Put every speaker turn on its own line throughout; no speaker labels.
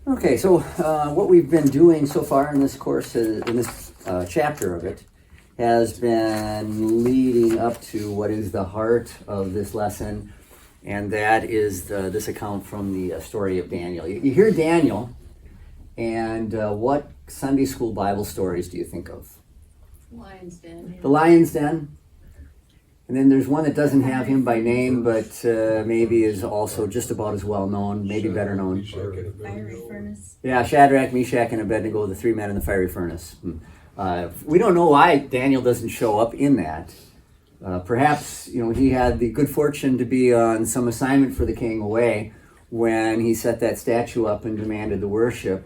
Okay, so what we've been doing so far in this course, in this chapter of it, has been leading up to what is the heart of this lesson, and that is this account from the story of Daniel. You hear Daniel, and what Sunday school Bible stories do you think of?
Lion's Den. Yeah.
The Lion's Den. And then there's one that doesn't have him by name, but maybe is also just about as well known, maybe better known.
Fiery Furnace.
Yeah, Shadrach, Meshach, and Abednego, the three men in the fiery furnace. We don't know why Daniel doesn't show up in that. Perhaps, he had the good fortune to be on some assignment for the king away when he set that statue up and demanded the worship.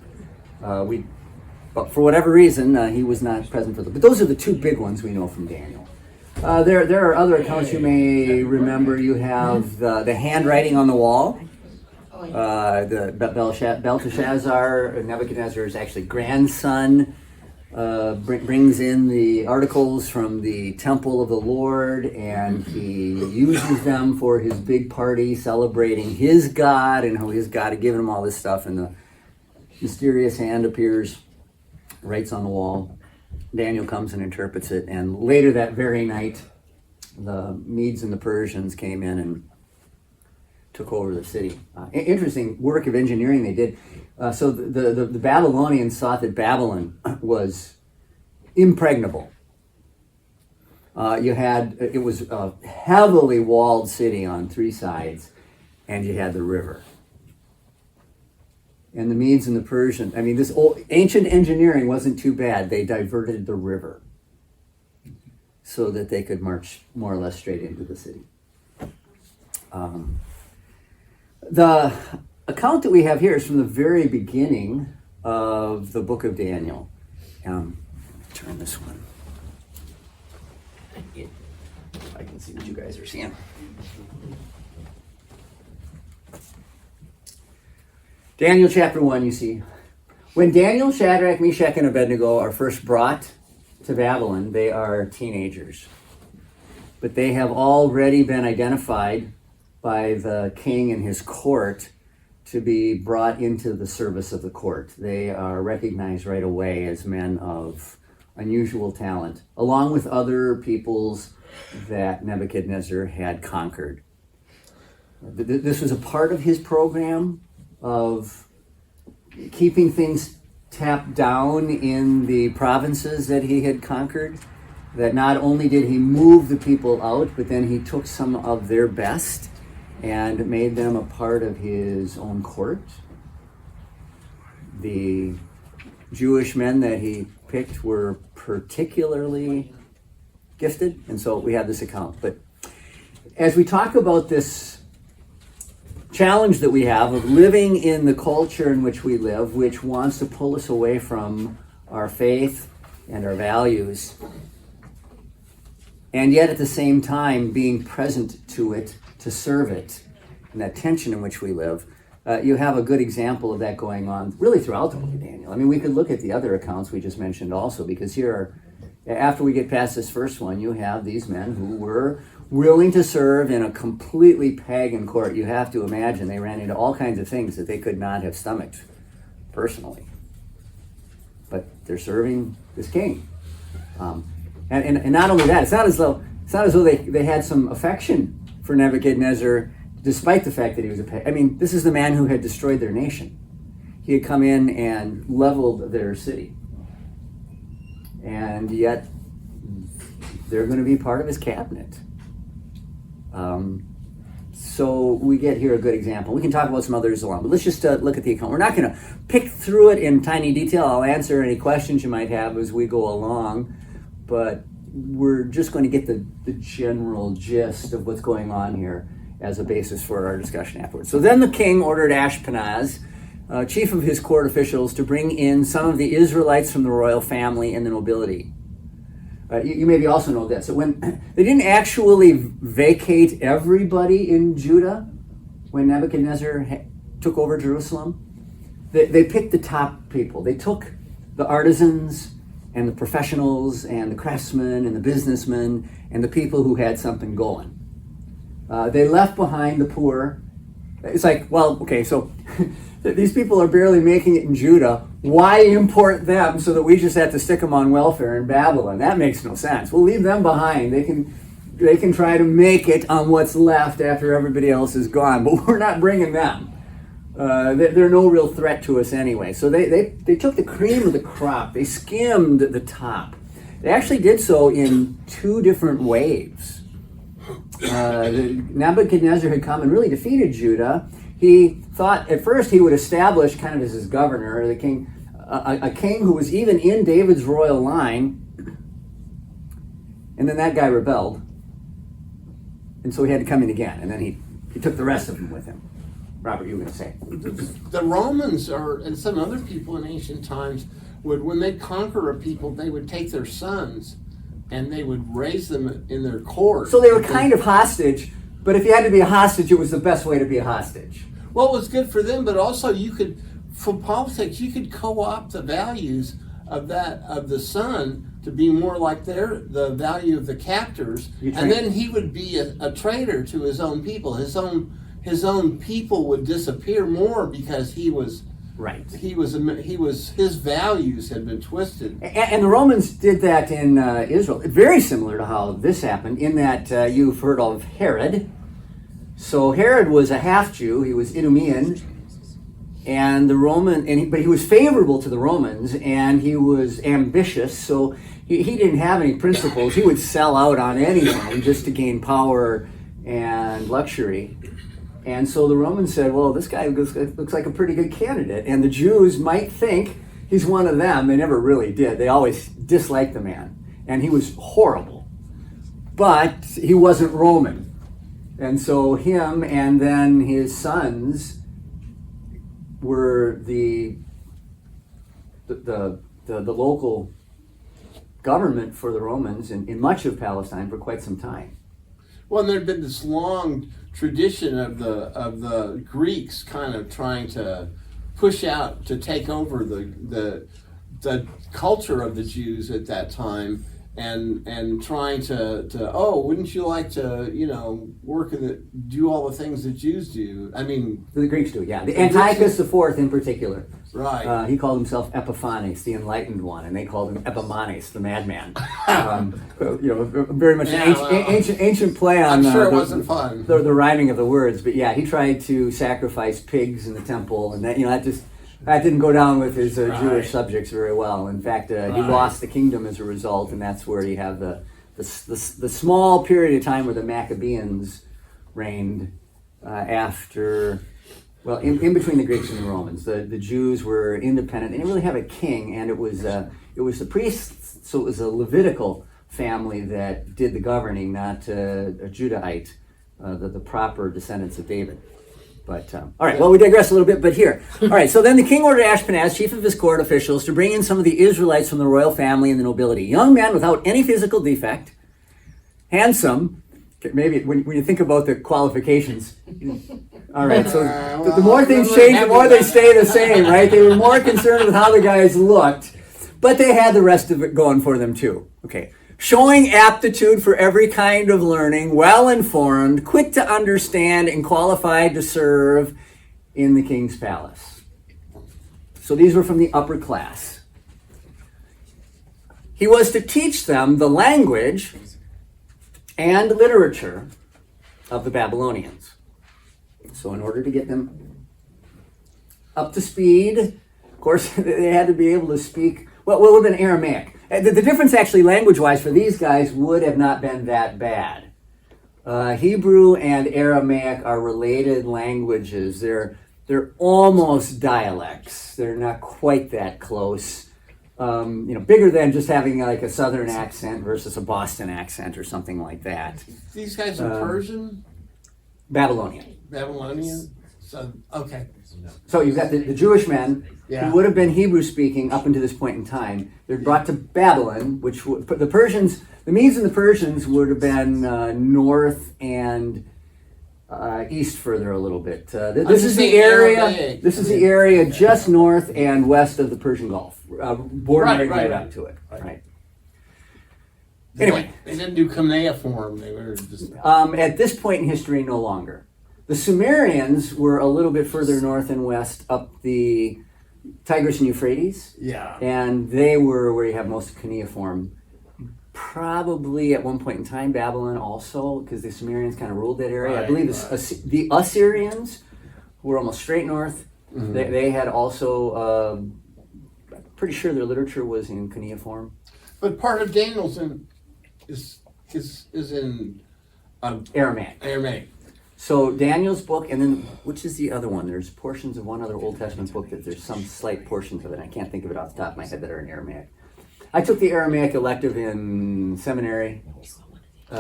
But for whatever reason, he was not present for them. But those are the two big ones we know from Daniel. There are other accounts you may remember. You have the handwriting on the wall. The Belteshazzar, Nebuchadnezzar's actually grandson, brings in the articles from the temple of the Lord, and he uses them for his big party celebrating his God and how his God had given him all this stuff, and the mysterious hand appears, writes on the wall. Daniel comes and interprets it, and later that very night, the Medes and the Persians came in and took over the city. Interesting work of engineering they did. So the Babylonians thought that Babylon was impregnable. It was a heavily walled city on three sides, and you had the river. And the Medes and the Persians, this old ancient engineering wasn't too bad. They diverted the river so that they could march more or less straight into the city. The account that we have here is from the very beginning of the book of Daniel. Turn this one. If I can see what you guys are seeing. Daniel chapter 1, you see. When Daniel, Shadrach, Meshach, and Abednego are first brought to Babylon, they are teenagers. But they have already been identified by the king and his court to be brought into the service of the court. They are recognized right away as men of unusual talent, along with other peoples that Nebuchadnezzar had conquered. This was a part of his program of keeping things tapped down in the provinces that he had conquered, that not only did he move the people out, but then he took some of their best and made them a part of his own court. The Jewish men that he picked were particularly gifted, and so we have this account. But as we talk about this challenge that we have of living in the culture in which we live, which wants to pull us away from our faith and our values, and yet at the same time being present to it, to serve it, and that tension in which we live, you have a good example of that going on really throughout the book of Daniel. We could look at the other accounts we just mentioned also, because here, after we get past this first one, you have these men who were willing to serve in a completely pagan court. You have to imagine they ran into all kinds of things that they could not have stomached personally. But they're serving this king. And not only that, it's not as though they had some affection for Nebuchadnezzar, despite the fact that he was a pagan. This is the man who had destroyed their nation. He had come in and leveled their city. And yet, they're going to be part of his cabinet. So we get here a good example. We can talk about some others along, but let's just look at the account. We're not going to pick through it in tiny detail. I'll answer any questions you might have as we go along, but we're just going to get the general gist of what's going on here as a basis for our discussion afterwards. So then the king ordered Ashpenaz, chief of his court officials, to bring in some of the Israelites from the royal family and the nobility. You maybe also know this. So when they didn't actually vacate everybody in Judah when Nebuchadnezzar took over Jerusalem, they picked the top people. They took the artisans and the professionals and the craftsmen and the businessmen and the people who had something going. They left behind the poor. It's like, well, okay, so These people are barely making it in Judah. Why import them so that we just have to stick them on welfare in Babylon? That makes no sense. We'll leave them behind. They can try to make it on what's left after everybody else is gone, but we're not bringing them. They're no real threat to us anyway. So they took the cream of the crop. They skimmed the top. They actually did so in 2 different waves. Nebuchadnezzar had come and really defeated Judah. He thought at first he would establish kind of as his governor, the king, a king who was even in David's royal line. And then that guy rebelled. And so he had to come in again. And then he took the rest of them with him. Robert, you were going to say.
The Romans and some other people in ancient times when they conquer a people, they would take their sons and they would raise them in their court.
So they were kind of hostage, but if you had to be a hostage, it was the best way to be a hostage.
Well, it was good for them, but also for politics, you could co-opt the values of the son to be more like the value of the captors, and then he would be a traitor to his own people. His own people would disappear more because he was
right.
His values had been twisted.
And the Romans did that in Israel. Very similar to how this happened, in that you've heard of Herod. So Herod was a half-Jew. He was Idumean, and but he was favorable to the Romans, and he was ambitious. So he didn't have any principles. He would sell out on anything just to gain power and luxury. And so the Romans said, well, this guy looks like a pretty good candidate. And the Jews might think he's one of them. They never really did. They always disliked the man. And he was horrible. But he wasn't Roman. And so him and then his sons were the local government for the Romans in much of Palestine for quite some time.
Well, and there had been this long tradition of the Greeks kind of trying to push out to take over the culture of the Jews at that time, and trying to wouldn't you like to work do all the things that Jews do? I mean,
the Greeks do, yeah. The Antiochus IV in particular.
Right.
He called himself Epiphanes, the enlightened one, and they called him Epimanes, the madman. Very much an ancient play on.
I'm sure it wasn't fun.
The rhyming of the words, but yeah, he tried to sacrifice pigs in the temple, and that didn't go down with his Jewish subjects very well. In fact, he lost the kingdom as a result, and that's where you have the small period of time where the Maccabees reigned after. Well, in between the Greeks and the Romans, the Jews were independent. They didn't really have a king, and it was the priests. So it was a Levitical family that did the governing, not a Judahite, the proper descendants of David. But all right, well, we digress a little bit. But here, all right. So then the king ordered Ashpenaz, chief of his court officials, to bring in some of the Israelites from the royal family and the nobility, young men without any physical defect, handsome. Maybe when you think about the qualifications. All right, so the more things change, the more they stay the same, right? They were more concerned with how the guys looked, but they had the rest of it going for them too. Okay, showing aptitude for every kind of learning, well-informed, quick to understand, and qualified to serve in the king's palace. So these were from the upper class. He was to teach them the language and literature of the Babylonians. So in order to get them up to speed, of course, they had to be able to speak, what would have been Aramaic. The difference actually language-wise for these guys would have not been that bad. Hebrew and Aramaic are related languages. They're almost dialects. They're not quite that close. Bigger than just having like a southern accent versus a Boston accent or something like that.
These guys are Persian?
Babylonian.
So, okay.
So you've got the Jewish men who would have been Hebrew speaking up until this point in time. They're brought to Babylon, which the Persians, the Medes and the Persians would have been north and east further a little bit. This is the area.
Arabic.
This is the area just north and west of the Persian Gulf, bordering right up to it. Right. Anyway,
they didn't do cuneiform. They were just
at this point in history, no longer. The Sumerians were a little bit further north and west up the Tigris and Euphrates,
Yeah.
and they were where you have most cuneiform. Probably at one point in time, Babylon also, because the Sumerians kind of ruled that area. I
Right,
believe
right.
the Assyrians, who were almost straight north,
Mhm.
they had also, pretty sure their literature was in cuneiform.
But part of Daniel's is in
Aramaic.
Aramaic.
So Daniel's book, and then which is the other one? There's portions of one other Old Testament book that there's some slight portions of it. I can't think of it off the top of my head that are in Aramaic. I took the Aramaic elective in seminary.
What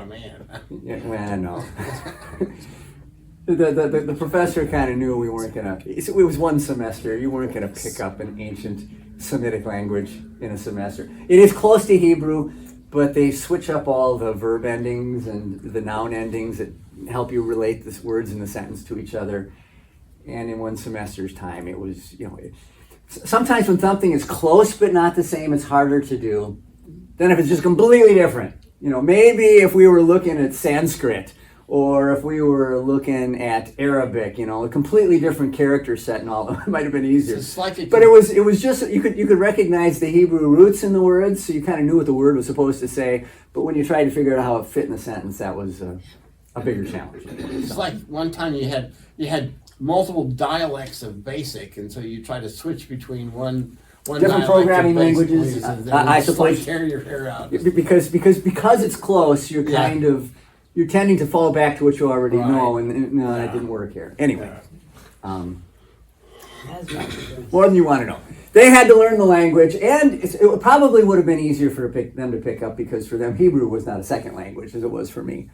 a man.
Yeah, no. The professor kind of knew we weren't gonna. It was one semester. You weren't gonna pick up an ancient Semitic language in a semester. It is close to Hebrew, but they switch up all the verb endings and the noun endings that help you relate the words in the sentence to each other. And in one semester's time, it was, sometimes when something is close but not the same, it's harder to do than if it's just completely different. Maybe if we were looking at Sanskrit or if we were looking at Arabic, a completely different character set and all, it might have been easier. But it was just, you could recognize the Hebrew roots in the words, so you kind of knew what the word was supposed to say. But when you tried to figure out how it fit in the sentence, that was a bigger challenge.
It's like one time you had multiple dialects of Basic, and so you try to switch between one
Different
dialect
programming
of Basic
languages,
and then
I
just
suppose.
like tear your hair out.
Because it's close, you're kind of, you're tending to fall back to what you already know, and no, that didn't work here. Anyway, more than you want to know. They had to learn the language, and it probably would have been easier for them to pick up, because for them Hebrew was not a second language as it was for me.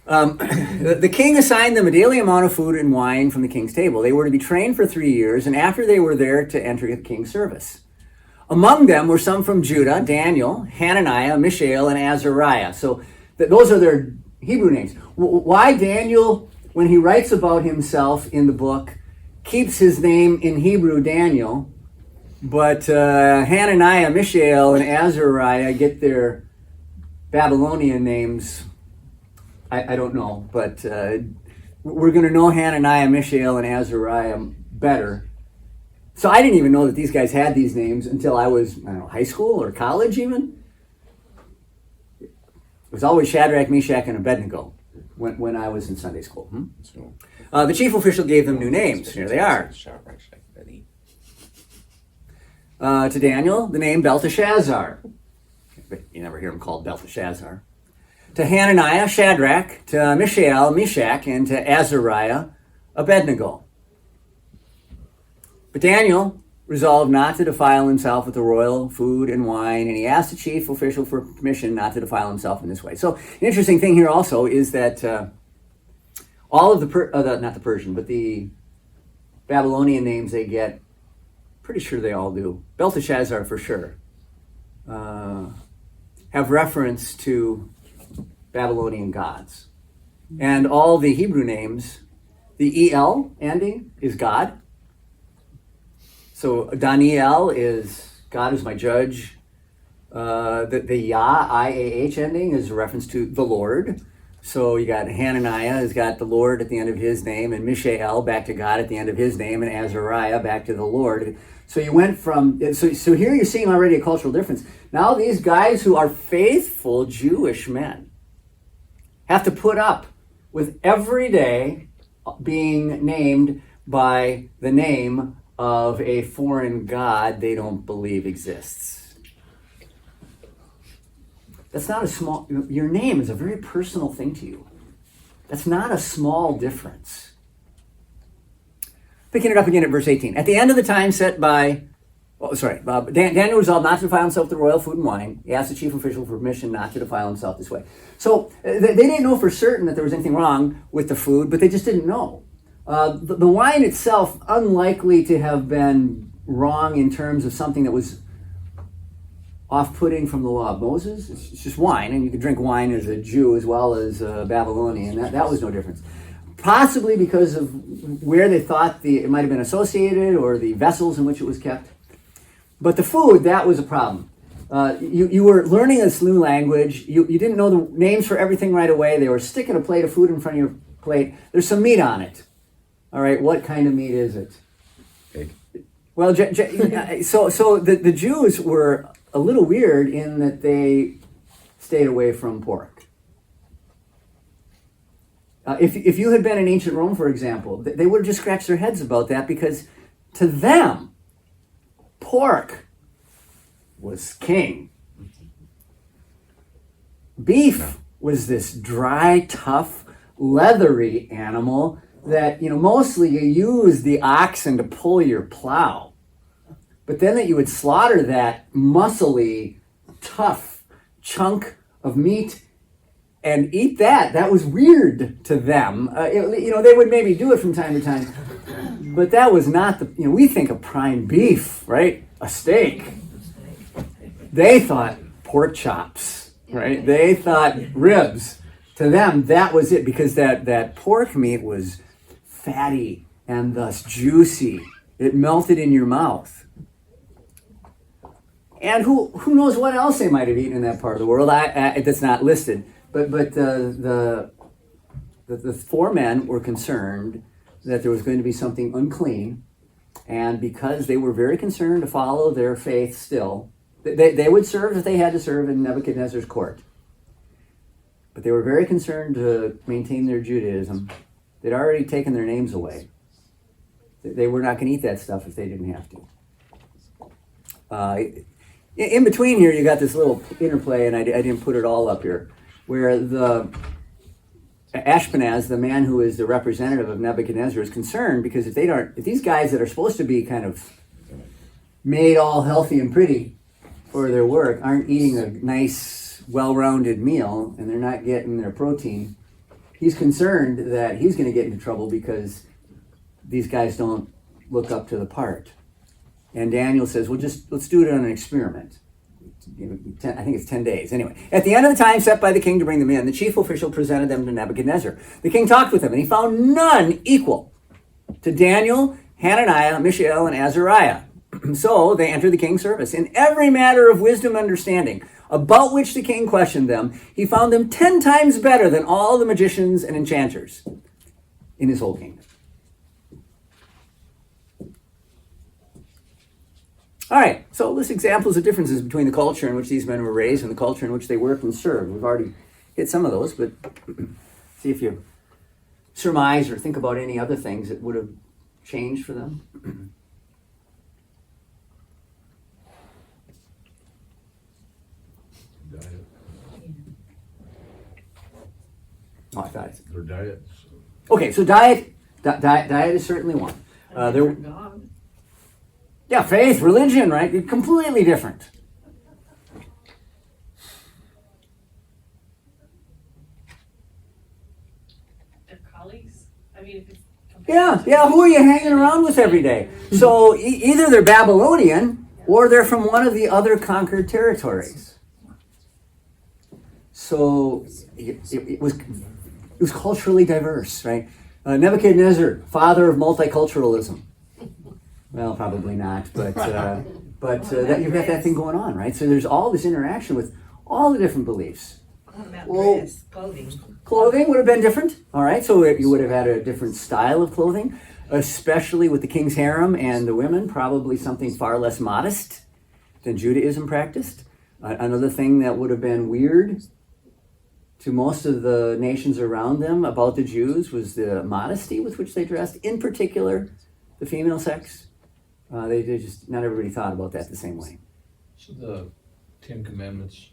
The king assigned them a daily amount of food and wine from the king's table. They were to be trained for 3 years, and after they were there to enter the king's service. Among them were some from Judah: Daniel, Hananiah, Mishael, and Azariah. So those are their Hebrew names. Why Daniel, when he writes about himself in the book, keeps his name in Hebrew, Daniel, but Hananiah, Mishael, and Azariah get their Babylonian names, I don't know, but we're going to know Hananiah, Mishael, and Azariah better. So I didn't even know that these guys had these names until I was, high school or college even. It was always Shadrach, Meshach, and Abednego when I was in Sunday school. The chief official gave them new names. Here they are. To Daniel, the name Belteshazzar. But you never hear him called Belteshazzar. To Hananiah, Shadrach. To Mishael, Meshach. And to Azariah, Abednego. But Daniel resolved not to defile himself with the royal food and wine, and he asked the chief official for permission not to defile himself in this way. So, an interesting thing here also is that all of not the Persian, but the Babylonian names they get, pretty sure they all do. Belteshazzar for sure. Have reference to Babylonian gods. And all the Hebrew names, the El ending is God. So Daniel is God is my judge. The Yah, I-A-H ending is a reference to the Lord. So you got Hananiah has got the Lord at the end of his name, and Mishael back to God at the end of his name, and Azariah back to the Lord. So you went from, so here you're seeing already a cultural difference. Now these guys who are faithful Jewish men have to put up with every day being named by the name of a foreign god they don't believe exists. That's not a small, your name is a very personal thing to you. That's not a small difference. Picking it up again at verse 18. At the end of the time set by, Daniel resolved not to defile himself with the royal food and wine. He asked the chief official for permission not to defile himself this way. So they didn't know for certain that there was anything wrong with the food, but they just didn't know. The wine itself, unlikely to have been wrong in terms of something that was off-putting from the law of Moses. It's just wine, and you could drink wine as a Jew as well as a Babylonian. That was no difference. Possibly because of where they thought it might have been associated or the vessels in which it was kept. But the food, that was a problem. You were learning this new language. You didn't know the names for everything right away. They were sticking a plate of food in front of your plate. There's some meat on it. All right, what kind of meat is it?
Pig.
Well, so the Jews were a little weird in that they stayed away from pork. If you had been in ancient Rome, for example, they would have just scratched their heads about that, because to them, pork was king. Beef was this dry, tough, leathery animal that, mostly you used the oxen to pull your plow. But then that you would slaughter that muscly, tough chunk of meat and eat that was weird to them. They would maybe do it from time to time, but that was not we think of prime beef, right? A steak. They thought pork chops, right? They thought ribs. To them, that was it, because that pork meat was fatty and thus juicy. It melted in your mouth. And who knows what else they might have eaten in that part of the world? That's not listed. But the four men were concerned that there was going to be something unclean, and because they were very concerned to follow their faith still, they would serve if they had to serve in Nebuchadnezzar's court. But they were very concerned to maintain their Judaism. They'd already taken their names away. They were not going to eat that stuff if they didn't have to. In between here, you got this little interplay, and I didn't put it all up here, where the Ashpenaz, the man who is the representative of Nebuchadnezzar, is concerned because if these guys that are supposed to be kind of made all healthy and pretty for their work aren't eating a nice, well-rounded meal, and they're not getting their protein, he's concerned that he's going to get into trouble because these guys don't look up to the part. And Daniel says, well, let's do it on an experiment. I think it's 10 days. Anyway, at the end of the time set by the king to bring them in, the chief official presented them to Nebuchadnezzar. The king talked with them, and he found none equal to Daniel, Hananiah, Mishael, and Azariah. So they entered the king's service. In every matter of wisdom and understanding, about which the king questioned them, he found them 10 times better than all the magicians and enchanters in his whole kingdom. All right, so this examples of differences between the culture in which these men were raised and the culture in which they worked and served. We've already hit some of those, but see if you surmise or think about any other things that would have changed for them.
Diet.
Oh, I thought
Their diets.
okay, so diet is certainly one. There,
God.
yeah, faith, religion, right? They're completely different.
Their colleagues. I mean, if it's
Yeah. Who are you hanging around with every day? So either they're Babylonian or they're from one of the other conquered territories. So it was culturally diverse, right? Nebuchadnezzar, father of multiculturalism. Well, probably not, but that you've got that thing going on, right? So there's all this interaction with all the different beliefs.
What about
Well,
dress, clothing?
Clothing would have been different, all right? So you would have had a different style of clothing, especially with the king's harem and the women, probably something far less modest than Judaism practiced. Another thing that would have been weird to most of the nations around them about the Jews was the modesty with which they dressed, in particular, the female sex. They just, not everybody thought about that the same way.
So the Ten Commandments,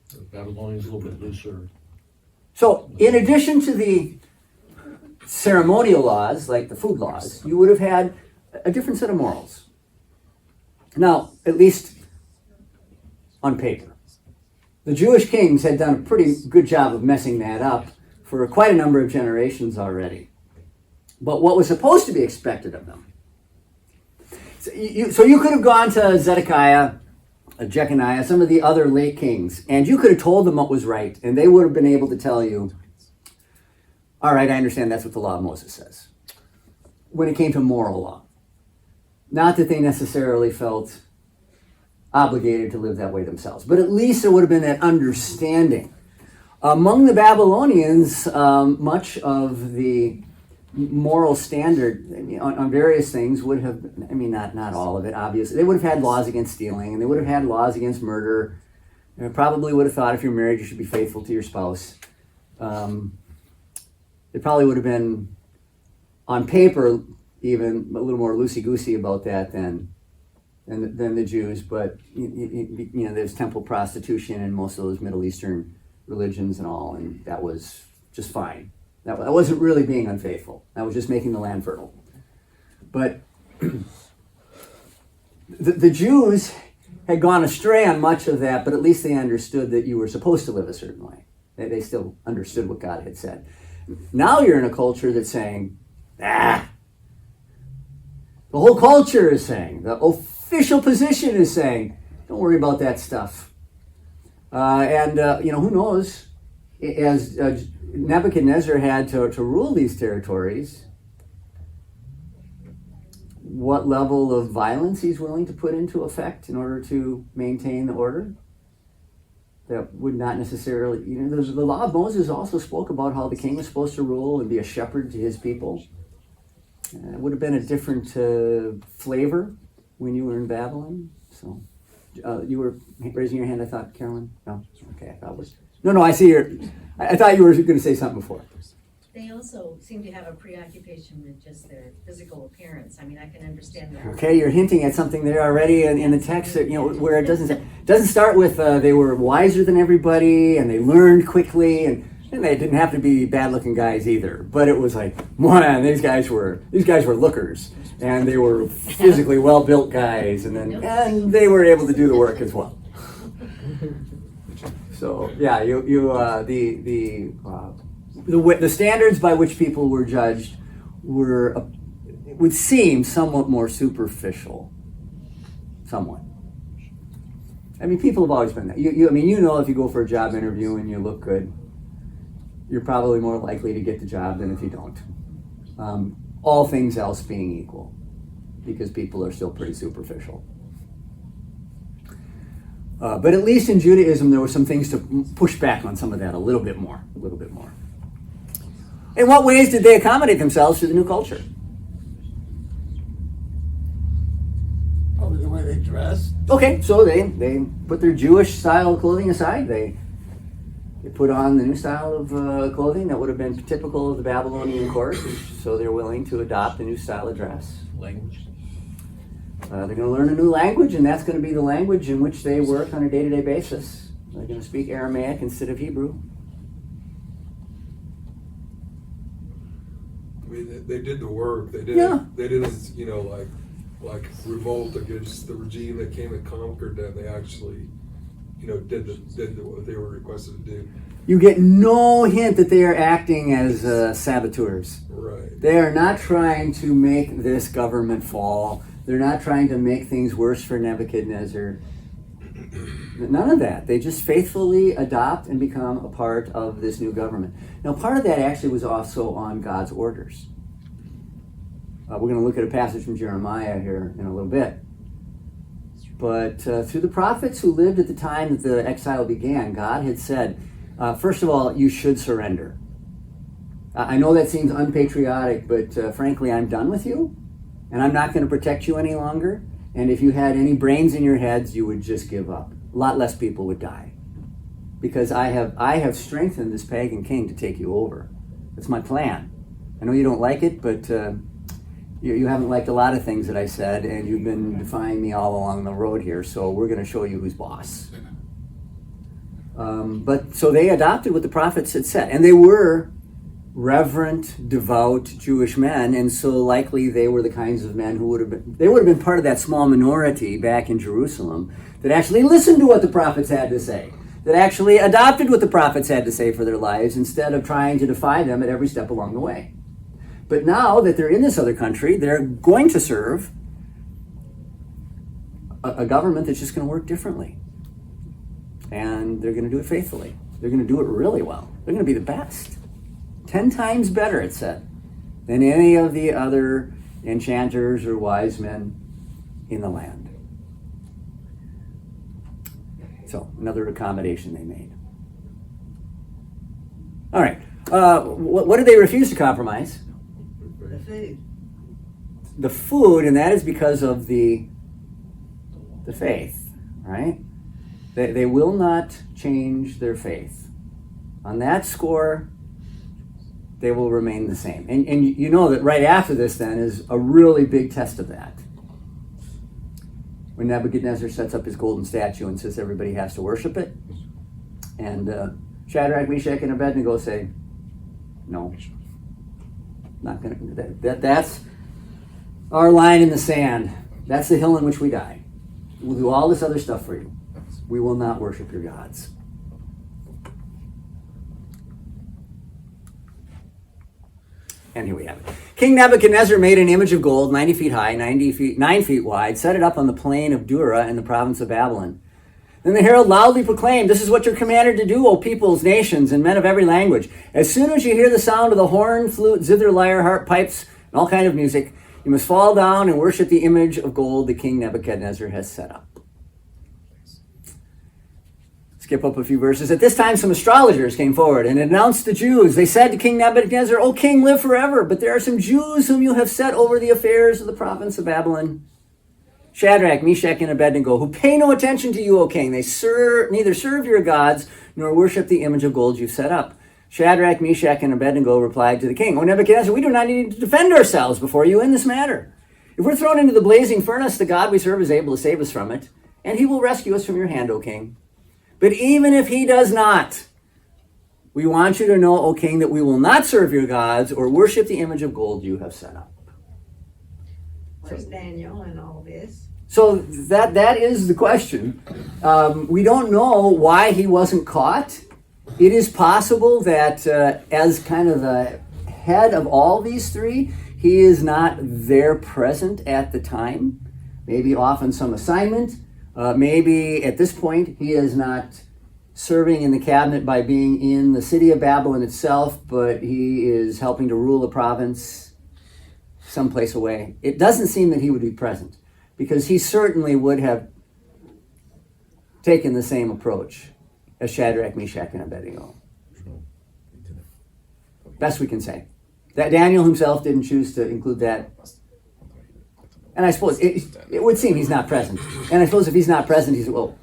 the Babylonians a little bit looser.
So, in addition to the ceremonial laws, like the food laws, you would have had a different set of morals. Now, at least on paper. The Jewish kings had done a pretty good job of messing that up for quite a number of generations already. But what was supposed to be expected of them? So you could have gone to Zedekiah, Jeconiah, some of the other late kings, and you could have told them what was right, and they would have been able to tell you, all right, I understand that's what the law of Moses says, when it came to moral law. Not that they necessarily felt obligated to live that way themselves. But at least there would have been that understanding. Among the Babylonians, much of the moral standard on various things would have, not all of it, obviously. They would have had laws against stealing, and they would have had laws against murder. They probably would have thought if you're married, you should be faithful to your spouse. They probably would have been, on paper, even a little more loosey-goosey about that than the Jews. But there's temple prostitution in most of those Middle Eastern religions and all, and that was just fine. That wasn't really being unfaithful. That was just making the land fertile. But the Jews had gone astray on much of that, but at least they understood that you were supposed to live a certain way. They still understood what God had said. Now you're in a culture that's saying, the whole culture is saying, the official position is saying, don't worry about that stuff. Who knows? As Nebuchadnezzar had to rule these territories, what level of violence he's willing to put into effect in order to maintain the order. That would not necessarily, the law of Moses also spoke about how the king was supposed to rule and be a shepherd to his people. It would have been a different flavor when you were in Babylon. So, you were raising your hand, I thought, Carolyn? No? Okay, I thought was. No, I see I thought you were going to say something before.
They also seem to have a preoccupation with just their physical appearance. I can understand that.
Okay, you're hinting at something there already in the text, where it doesn't start with they were wiser than everybody and they learned quickly, and they didn't have to be bad-looking guys either. But it was like, man, these guys were lookers, and they were physically well-built guys, and they were able to do the work as well. So yeah, the standards by which people were judged would seem somewhat more superficial. Somewhat. People have always been that. If you go for a job interview and you look good, you're probably more likely to get the job than if you don't. All things else being equal, because people are still pretty superficial. But at least in Judaism, there were some things to push back on some of that a little bit more. In what ways did they accommodate themselves to the new culture?
Probably the way they dressed.
Okay, so they put their Jewish style of clothing aside. They put on the new style of clothing that would have been typical of the Babylonian court. So they're willing to adopt a new style of dress.
Language.
They're going to learn a new language, and that's going to be the language in which they work on a day-to-day basis. They're going to speak Aramaic instead of Hebrew.
They did the work. They didn't.
Yeah.
They didn't. Like revolt against the regime that came and conquered them. They actually, did what they were requested to do.
You get no hint that they are acting as saboteurs.
Right.
They are not trying to make this government fall. They're not trying to make things worse for Nebuchadnezzar. None of that. They just faithfully adopt and become a part of this new government. Now, part of that actually was also on God's orders. We're going to look at a passage from Jeremiah here in a little bit. But through the prophets who lived at the time that the exile began, God had said, first of all, you should surrender. I know that seems unpatriotic, but frankly, I'm done with you, and I'm not going to protect you any longer. And if you had any brains in your heads, you would just give up. A lot less people would die. Because I have strengthened this pagan king to take you over. That's my plan. I know you don't like it, but you haven't liked a lot of things that I said, and you've been defying me all along the road here, so we're going to show you who's boss. But so they adopted what the prophets had said, and they were reverent, devout Jewish men, and so likely they were the kinds of men who would have been part of that small minority back in Jerusalem that actually listened to what the prophets had to say, that actually adopted what the prophets had to say for their lives instead of trying to defy them at every step along the way. But now that they're in this other country, they're going to serve a government that's just going to work differently. And they're going to do it faithfully. They're going to do it really well. They're going to be the best. 10 times better, it said, than any of the other enchanters or wise men in the land. So another accommodation they made. All right. What did they refuse to compromise?
The food.
The food, and that is because of the faith, right? They will not change their faith. On that score, they will remain the same. And you know that right after this then is a really big test of that. When Nebuchadnezzar sets up his golden statue and says everybody has to worship it, and Shadrach, Meshach, and Abednego say, no, not gonna. That's our line in the sand. That's the hill in which we die. We'll do all this other stuff for you. We will not worship your gods. And here we have it. King Nebuchadnezzar made an image of gold, 90 feet high, 9 feet wide, set it up on the plain of Dura in the province of Babylon. Then the herald loudly proclaimed, "This is what you're commanded to do, O peoples, nations, and men of every language. As soon as you hear the sound of the horn, flute, zither, lyre, harp, pipes, and all kind of music, you must fall down and worship the image of gold that King Nebuchadnezzar has set up." Skip up a few verses. At this time, some astrologers came forward and announced the Jews. They said to King Nebuchadnezzar, "O king, live forever, but there are some Jews whom you have set over the affairs of the province of Babylon. Shadrach, Meshach, and Abednego, who pay no attention to you, O king. They neither serve your gods nor worship the image of gold you've set up." Shadrach, Meshach, and Abednego replied to the king, "O Nebuchadnezzar, we do not need to defend ourselves before you in this matter. If we're thrown into the blazing furnace, the God we serve is able to save us from it, and he will rescue us from your hand, O king. But even if he does not, we want you to know, O king, that we will not serve your gods or worship the image of gold you have set up."
Where's Daniel in all this?
So that is the question. We don't know why he wasn't caught. It is possible that as kind of the head of all these three, he is not there present at the time. Maybe off on some assignment. Maybe at this point he is not serving in the cabinet by being in the city of Babylon itself, but he is helping to rule a province someplace away. It doesn't seem that he would be present, because he certainly would have taken the same approach as Shadrach, Meshach, and Abednego. Best we can say. That Daniel himself didn't choose to include that. And I suppose it would seem he's not present. And I suppose if he's not present, he's, well,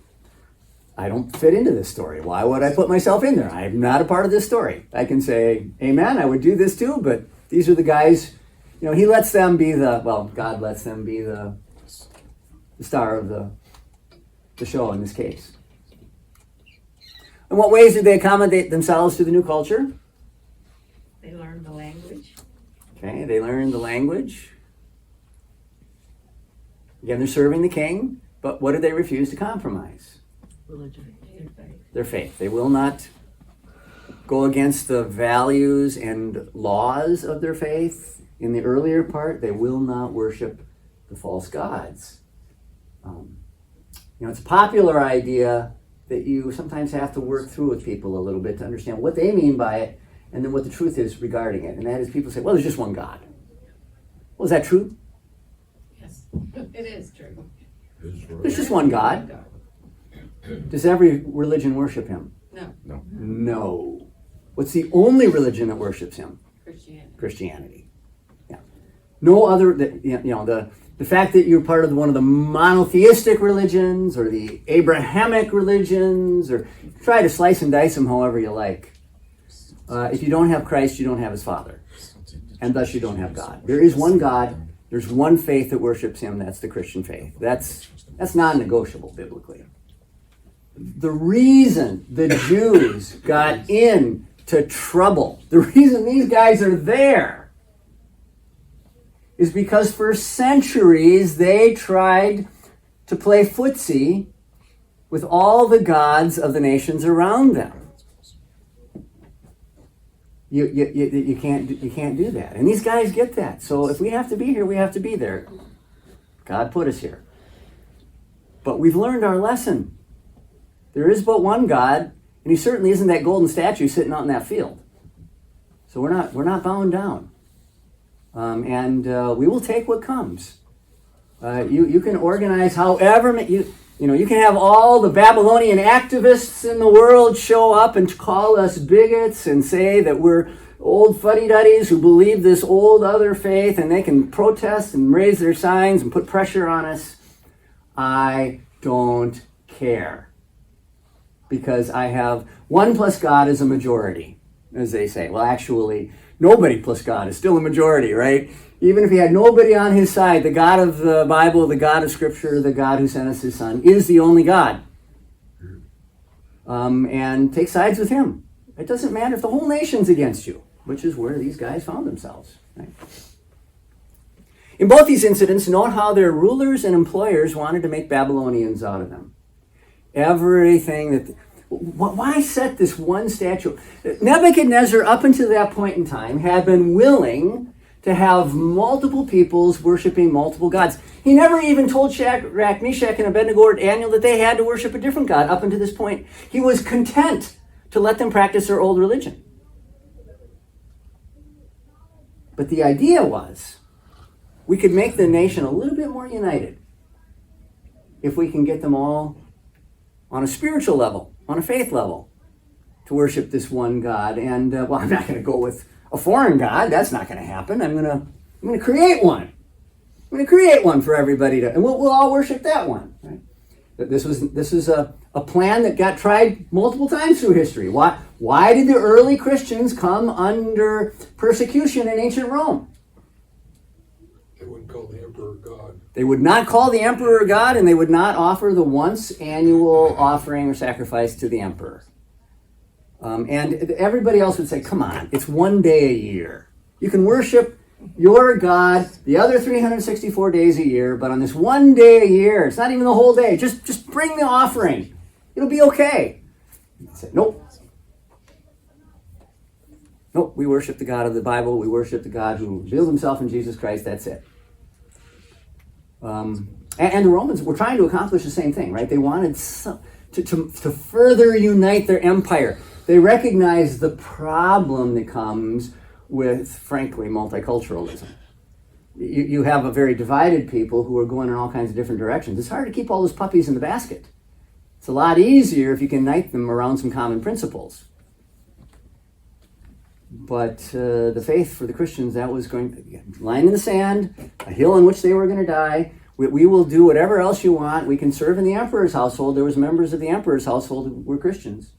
I don't fit into this story. Why would I put myself in there? I'm not a part of this story. I can say, amen, I would do this too, but these are the guys, he lets them be God lets them be the star of the show in this case. In what ways did they accommodate themselves to the new culture?
They learned the language.
Okay, they learned the language. Again, they're serving the king, but what did they refuse to compromise?
Religion.
Their faith. They will not go against the values and laws of their faith. In the earlier part, they will not worship the false gods. It's a popular idea that you sometimes have to work through with people a little bit to understand what they mean by it and then what the truth is regarding it. And that is, people say, well, there's just one God. Well, is that true?
Yes, it is true.
There's just one God. Does every religion worship him?
No.
No. What's the only religion that worships him?
Christianity.
Yeah. No other, the fact that you're part of one of the monotheistic religions or the Abrahamic religions, or try to slice and dice them however you like. If you don't have Christ, you don't have his Father. And thus you don't have God. There is one God. There's one faith that worships him. That's the Christian faith. That's non-negotiable biblically. The reason the Jews got into trouble, the reason these guys are there, is because for centuries they tried to play footsie with all the gods of the nations around them. You can't do that. And these guys get that. So if we have to be here, we have to be there. God put us here. But we've learned our lesson. There is but one God, and he certainly isn't that golden statue sitting out in that field. So we're not bound down. And we will take what comes. You can organize however You know, you can have all the Babylonian activists in the world show up and call us bigots and say that we're old fuddy-duddies who believe this old other faith, and they can protest and raise their signs and put pressure on us. I don't care. Because I have one plus God is a majority, as they say. Well, actually, nobody plus God is still a majority, right? Even if he had nobody on his side, the God of the Bible, the God of Scripture, the God who sent us his Son, is the only God. And take sides with him. It doesn't matter if the whole nation's against you, which is where these guys found themselves. Right? In both these incidents, note how their rulers and employers wanted to make Babylonians out of them. Everything that... Why set this one statue? Nebuchadnezzar, up until that point in time, had been willing to have multiple peoples worshiping multiple gods. He never even told Shadrach, Meshach, and Abednego or Daniel that they had to worship a different God up until this point. He was content to let them practice their old religion. But the idea was, we could make the nation a little bit more united if we can get them all on a spiritual level, on a faith level, to worship this one God. And, well, I'm not going to go with a foreign God. That's not going to happen. I'm going to create one. I'm going to create one for everybody to, and we'll all worship that one. Right? But this is a plan that got tried multiple times through history. Why did the early Christians come under persecution in ancient Rome?
They wouldn't call the emperor God.
They would not call the emperor God, and they would not offer the once annual offering or sacrifice to the emperor. And everybody else would say, come on, it's one day a year. You can worship your God the other 364 days a year, but on this one day a year, it's not even the whole day, just bring the offering. It'll be okay. They said, nope. Nope, we worship the God of the Bible. We worship the God who revealed himself in Jesus Christ. That's it. And the Romans were trying to accomplish the same thing, right? They wanted to further unite their empire. They recognized the problem that comes with, frankly, multiculturalism. You have a very divided people who are going in all kinds of different directions. It's hard to keep all those puppies in the basket. It's a lot easier if you can unite them around some common principles. But the faith for the Christians, that was going to line in the sand, a hill on which they were going to die. We will do whatever else you want. We can serve in the emperor's household. There was members of the emperor's household who were Christians.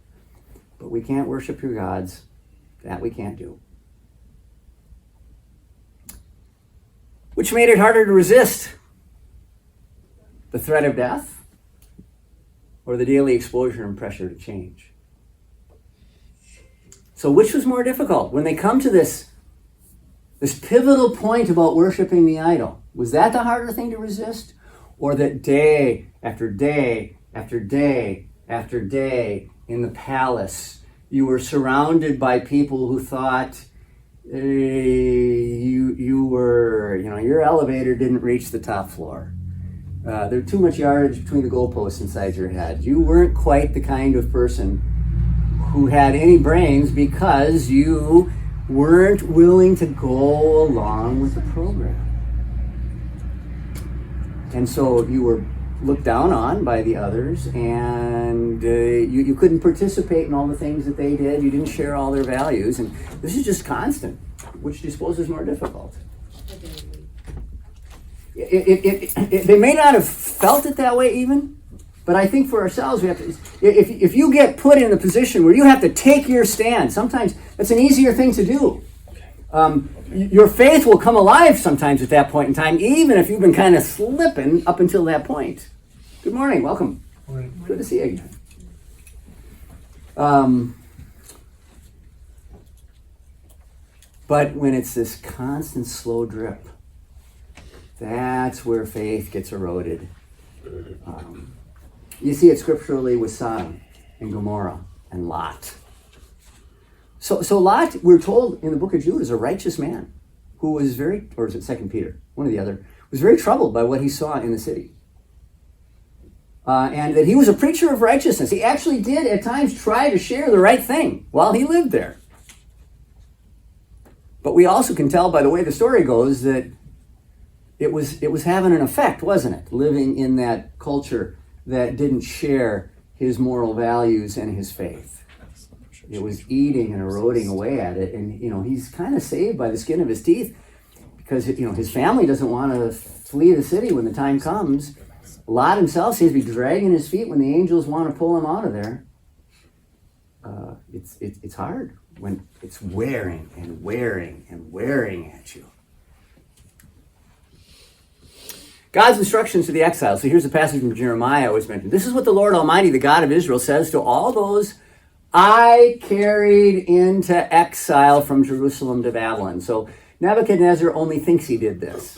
But we can't worship your gods. That we can't do. Which made it harder to resist? The threat of death? Or the daily exposure and pressure to change? So which was more difficult? When they come to this pivotal point about worshiping the idol, was that the harder thing to resist? Or that day after day after day after day in the palace, you were surrounded by people who thought you were, your elevator didn't reach the top floor. There was too much yardage between the goalposts inside your head. You weren't quite the kind of person who had any brains because you weren't willing to go along with the program. And so you were looked down on by the others, and you couldn't participate in all the things that they did. You didn't share all their values, and this is just constant. Which do you suppose is more difficult? They may not have felt it that way even, but I think for ourselves, we have to. If you get put in a position where you have to take your stand, sometimes that's an easier thing to do. Your faith will come alive sometimes at that point in time, even if you've been kind of slipping up until that point. Good morning, welcome.
Morning.
Good to see you again. But when it's this constant slow drip, that's where faith gets eroded. You see it scripturally with Sodom and Gomorrah and Lot. So Lot, we're told in the book of Jude, is a righteous man who was very, or is it 2 Peter, one or the other, was very troubled by what he saw in the city. And that he was a preacher of righteousness. He actually did at times try to share the right thing while he lived there. But we also can tell by the way the story goes that it was having an effect, wasn't it? Living in that culture that didn't share his moral values and his faith. It was eating and eroding away at it. And, he's kind of saved by the skin of his teeth because, his family doesn't want to flee the city when the time comes. Lot himself seems to be dragging his feet when the angels want to pull him out of there. It's hard when it's wearing and wearing and wearing at you. God's instructions to the exiles. So here's a passage from Jeremiah I always mentioned. This is what the Lord Almighty, the God of Israel, says to all those I carried into exile from Jerusalem to Babylon. So Nebuchadnezzar only thinks he did this.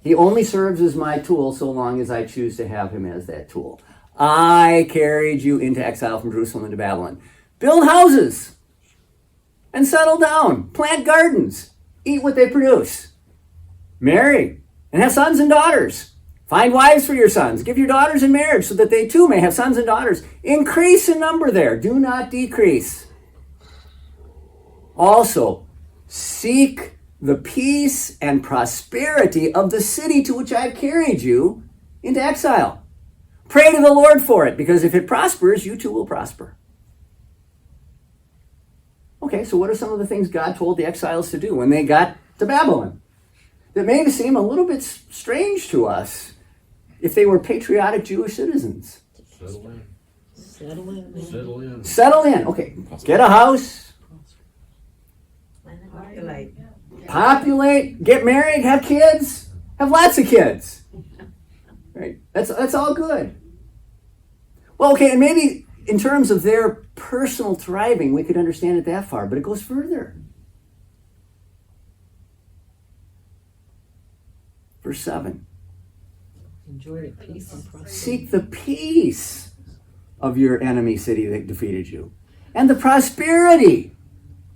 He only serves as my tool so long as I choose to have him as that tool. I carried you into exile from Jerusalem into Babylon. Build houses and settle down. Plant gardens. Eat what they produce. Marry and have sons and daughters. Find wives for your sons. Give your daughters in marriage so that they too may have sons and daughters. Increase in number there. Do not decrease. Also, seek the peace and prosperity of the city to which I've carried you into exile. Pray to the Lord for it, because if it prospers, you too will prosper. Okay, so what are some of the things God told the exiles to do when they got to Babylon? That may seem a little bit strange to us if they were patriotic Jewish citizens.
Settle in.
Settle in.
Settle in.
Settle in. Okay, get a house,
Populate.
populate, get married, have kids, have lots of kids. Right? That's all good. Well, okay, and maybe in terms of their personal thriving, we could understand it that far, but it goes further. Verse 7.
Enjoy the peace and prosperity.
Seek the peace of your enemy city that defeated you, and the prosperity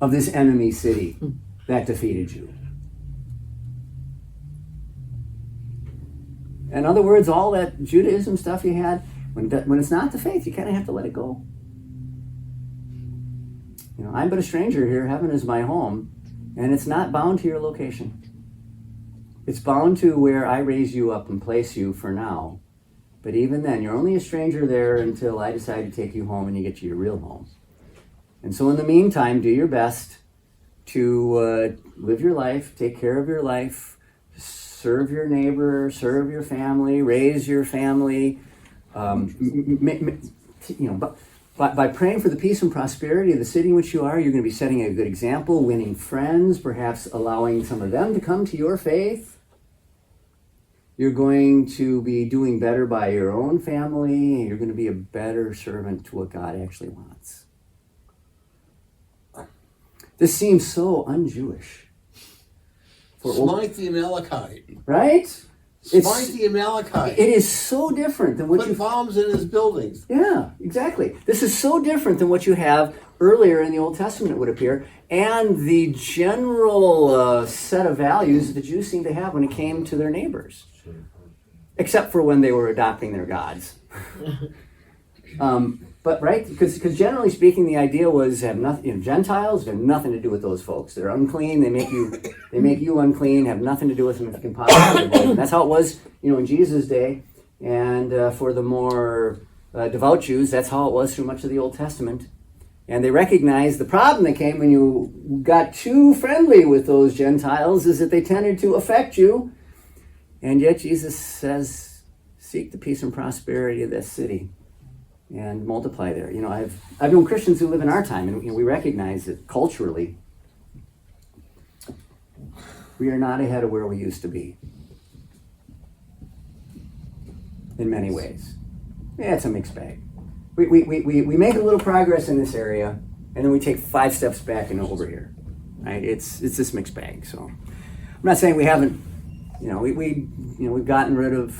of this enemy city that defeated you. In other words, all that Judaism stuff you had, when it's not the faith, you kind of have to let it go. I'm but a stranger here. Heaven is my home, and it's not bound to your location. It's bound to where I raise you up and place you for now. But even then, you're only a stranger there until I decide to take you home and you get to your real home. And so in the meantime, do your best to live your life, take care of your life, serve your neighbor, serve your family, raise your family. But by praying for the peace and prosperity of the city in which you are, you're going to be setting a good example, winning friends, perhaps allowing some of them to come to your faith. You're going to be doing better by your own family, and you're going to be a better servant to what God actually wants. This seems so un-Jewish.
Smite the Amalekite.
Right?
Smite the Amalekite.
It is so different than what
Put bombs in his buildings.
Yeah, exactly. This is so different than what you have earlier in the Old Testament, it would appear, and the general set of values that the Jews seem to have when it came to their neighbors, except for when they were adopting their gods. But right, because generally speaking, the idea was have nothing. Gentiles have nothing to do with those folks. They're unclean. They make you unclean. Have nothing to do with them if you can possibly avoid them. That's how it was, in Jesus' day, and for the more devout Jews, that's how it was through much of the Old Testament. And they recognized the problem that came when you got too friendly with those Gentiles is that they tended to affect you. And yet Jesus says, seek the peace and prosperity of this city and multiply there. I've known Christians who live in our time, and we recognize that culturally we are not ahead of where we used to be in many ways. Yeah, it's a mixed bag. We make a little progress in this area, and then we take 5 steps back and over here. Right? It's this mixed bag. So I'm not saying we haven't. We've gotten rid of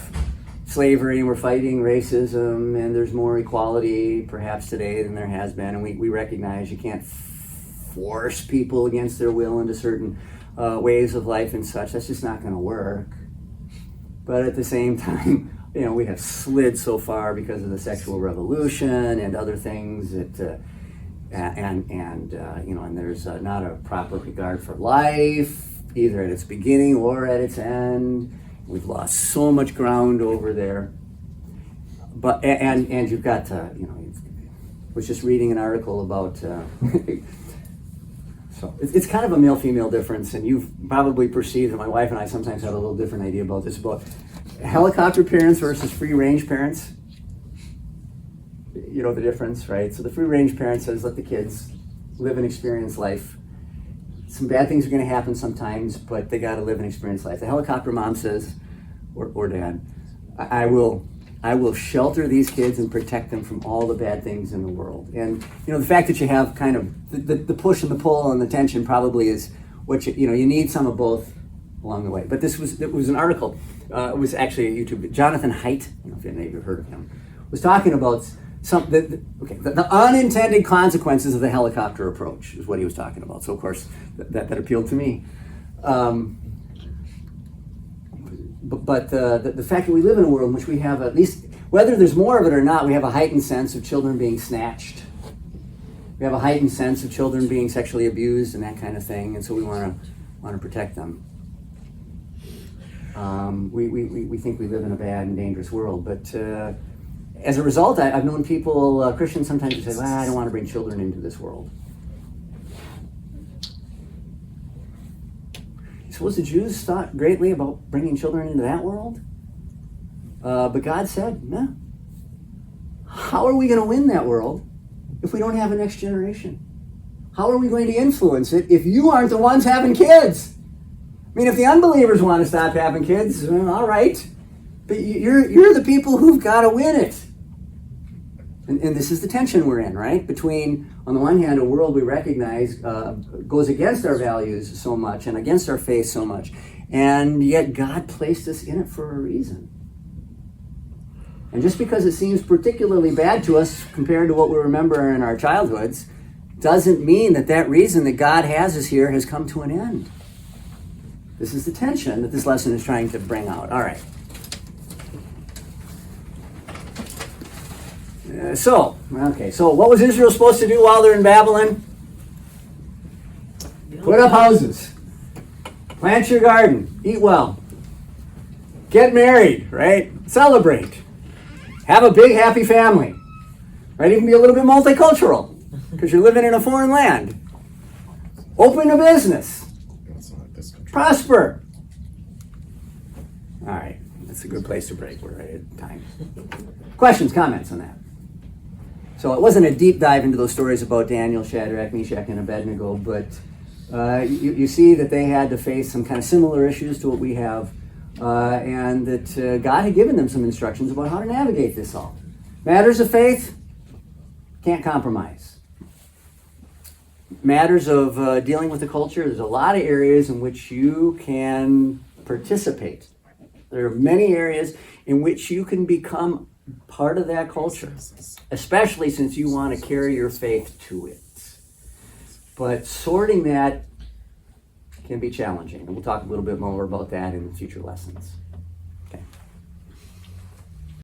slavery and we're fighting racism, and there's more equality perhaps today than there has been, and we recognize you can't force people against their will into certain ways of life and such. That's just not going to work. But at the same time, we have slid so far because of the sexual revolution and other things that and there's not a proper regard for life, either at its beginning or at its end. We've lost so much ground over there. and you've got was just reading an article about so it's kind of a male-female difference, and you've probably perceived, and my wife and I sometimes have a little different idea about this, about helicopter parents versus free-range parents. You know the difference, right? So the free-range parent says, let the kids live and experience life. Some bad things are going to happen sometimes, but they got to live and experience life. The helicopter mom says, or dad, I will shelter these kids and protect them from all the bad things in the world. And the fact that you have kind of the push and the pull and the tension probably is what you need some of both along the way. But it was an article. It was actually a YouTube. Jonathan Haidt, I don't know if any of you have heard of him, was talking about the unintended consequences of the helicopter approach is what he was talking about. So of course that appealed to me. But the fact that we live in a world in which we have, at least, whether there's more of it or not, we have a heightened sense of children being snatched. We have a heightened sense of children being sexually abused and that kind of thing, and so we want to protect them. We think we live in a bad and dangerous world, but as a result, I've known people, Christians sometimes, who say, well, I don't want to bring children into this world. Suppose the Jews thought greatly about bringing children into that world? But God said, no. How are we going to win that world if we don't have a next generation? How are we going to influence it if you aren't the ones having kids? I mean, if the unbelievers want to stop having kids, well, all right. But you're the people who've got to win it. And this is the tension we're in, right? Between, on the one hand, a world we recognize goes against our values so much and against our faith so much, and yet God placed us in it for a reason. And just because it seems particularly bad to us compared to what we remember in our childhoods, doesn't mean that reason that God has us here has come to an end. This is the tension that this lesson is trying to bring out. All right. So what was Israel supposed to do while they're in Babylon? Put up houses, plant your garden, eat well, get married, right? Celebrate, have a big happy family, right? You can be a little bit multicultural because you're living in a foreign land. Open a business, prosper. All right, that's a good place to break. We're right at time. Questions, comments on that? So it wasn't a deep dive into those stories about Daniel, Shadrach, Meshach, and Abednego, but you see that they had to face some kind of similar issues to what we have, and that God had given them some instructions about how to navigate this all. Matters of faith, can't compromise. Matters of dealing with the culture, there's a lot of areas in which you can participate. There are many areas in which you can become part of that culture, especially since you want to carry your faith to it. But sorting that can be challenging, and we'll talk a little bit more about that in future lessons.